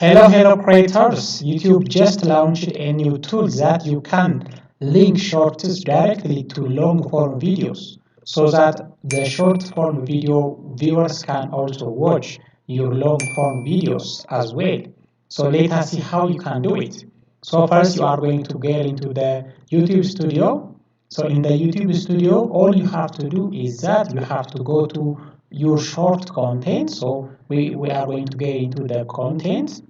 Hello creators! YouTube just launched a new tool that you can link shorts directly to long form videos so that the short form video viewers can also watch your long form videos as well. So let us see how you can do it. So first you are going to get into the YouTube studio. So in the YouTube studio, all you have to do is that you have to go to your short content. So we are going to get into the content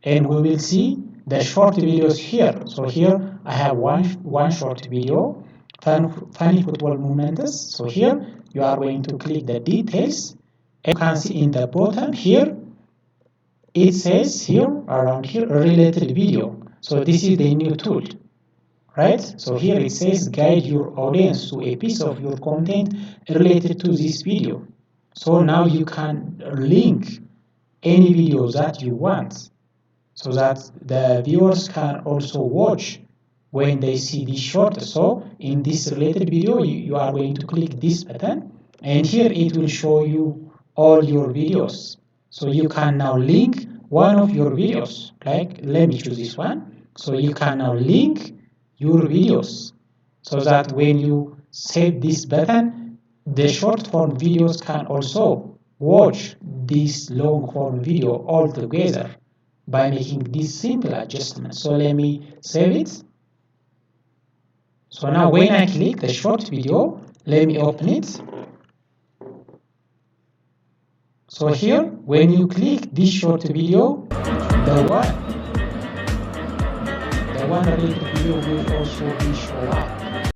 and we will see the short videos here. So here I have one short video, funny football moments. So here you are going to click the details and you can see in the bottom here it says here around here related video. So this is the new tool, right? So here it says guide your audience to a piece of your content related to this video. So now you can link any video that you want so that the viewers can also watch when they see this short. So in this related video you are going to click this button and here it will show you all your videos. So you can now link one of your videos, like let me choose this one. So you can now link your videos so that when you set this button the short form videos can also watch this long form video all together by making this simple adjustment. So let me save it. So now when I click the short video, let me open it. So here, when you click this short video, the one related video will also be shown up.